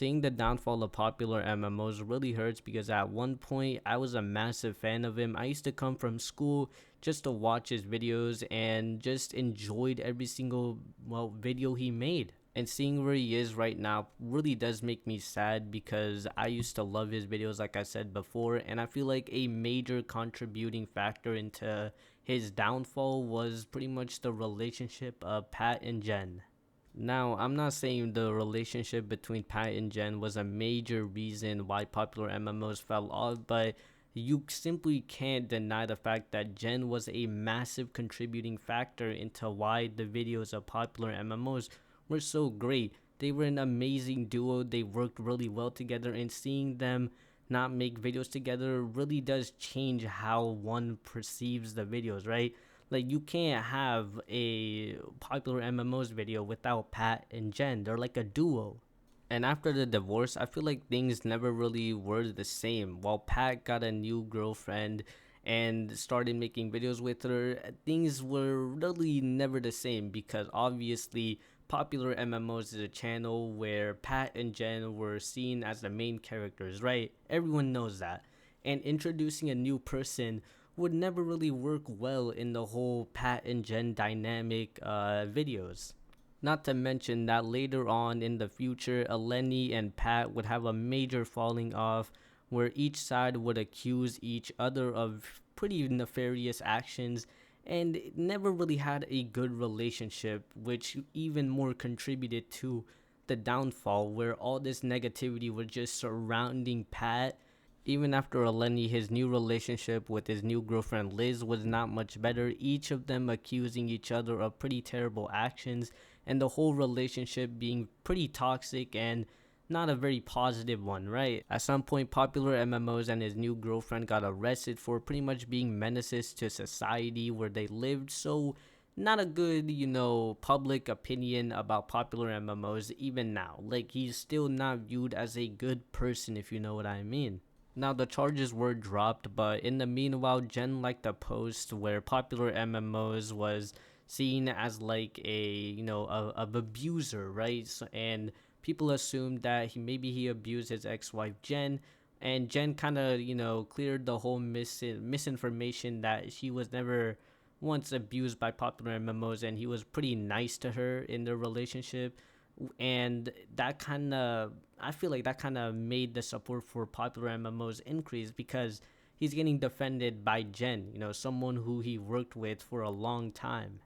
Seeing the downfall of popular MMOs really hurts because at one point I was a massive fan of him. I used to come from school just to watch his videos and just enjoyed every single video he made. And seeing where he is right now really does make me sad because I used to love his videos like I said before, and I feel like a major contributing factor into his downfall was pretty much the relationship of Pat and Jen. Now, I'm not saying the relationship between Pat and Jen was a major reason why popular MMOs fell off, but you simply can't deny the fact that Jen was a massive contributing factor into why the videos of popular MMOs were so great. They were an amazing duo, they worked really well together, and seeing them not make videos together really does change how one perceives the videos, right? Like you can't have a popular MMOs video without Pat and Jen. They're like a duo. And after the divorce, I feel like things never really were the same. While Pat got a new girlfriend and started making videos with her, things were really never the same because obviously Popular MMOs is a channel where Pat and Jen were seen as the main characters, right? Everyone knows that. And introducing a new person would never really work well in the whole Pat and Jen dynamic videos. Not to mention that later on in the future, Eleni and Pat would have a major falling off where each side would accuse each other of pretty nefarious actions and it never really had a good relationship, which even more contributed to the downfall where all this negativity was just surrounding Pat. Even after Eleni, his new relationship with his new girlfriend Liz was not much better, each of them accusing each other of pretty terrible actions, and the whole relationship being pretty toxic and not a very positive one, right? At some point, Popular MMOs and his new girlfriend got arrested for pretty much being menaces to society where they lived, so not a good, public opinion about Popular MMOs even now. Like, he's still not viewed as a good person, if you know what I mean. Now the charges were dropped, but in the meanwhile, Jen liked a post where Popular MMOs was seen as like a of abuser, right? And people assumed that he abused his ex-wife Jen, and Jen kind of cleared the whole misinformation that she was never once abused by Popular MMOs, and he was pretty nice to her in their relationship, and that kind of I feel like that kind of made the support for popular MMOs increase because he's getting defended by Jen, someone who he worked with for a long time.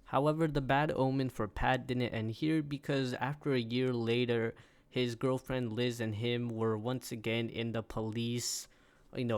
However, the bad omen for Pat didn't end here because after a year later, his girlfriend Liz and him were once again in the police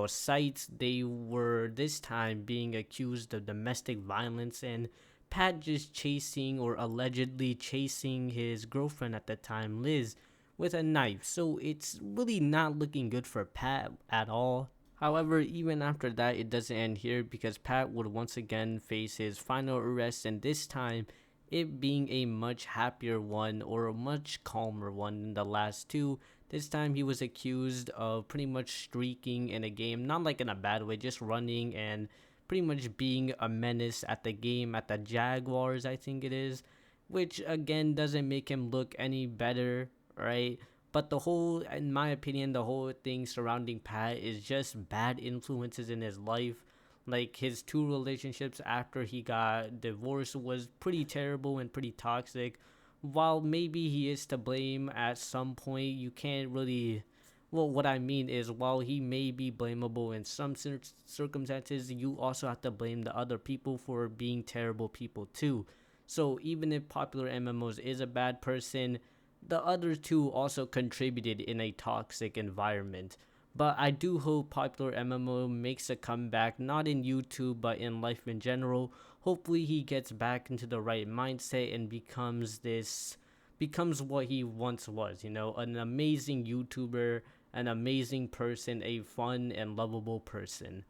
sites. They were this time being accused of domestic violence, and Pat just chasing or allegedly chasing his girlfriend at the time, Liz, with a knife. So it's really not looking good for Pat at all. However, even after that, it doesn't end here because Pat would once again face his final arrest, and this time it being a much happier one or a much calmer one than the last two. This time he was accused of pretty much streaking in a game, not like in a bad way, just running and pretty much being a menace at the game at the Jaguars, I think it is, which again doesn't make him look any better, right? But in my opinion, the whole thing surrounding Pat is just bad influences in his life. Like his two relationships after he got divorced was pretty terrible and pretty toxic. While maybe he is to blame at some point, you can't really. Well, what I mean is, while he may be blamable in some circumstances, you also have to blame the other people for being terrible people too. So even if Popular MMOs is a bad person, the other two also contributed in a toxic environment. But I do hope Popular MMO makes a comeback, not in YouTube, but in life in general. Hopefully he gets back into the right mindset and becomes what he once was, an amazing YouTuber, an amazing person, a fun and lovable person.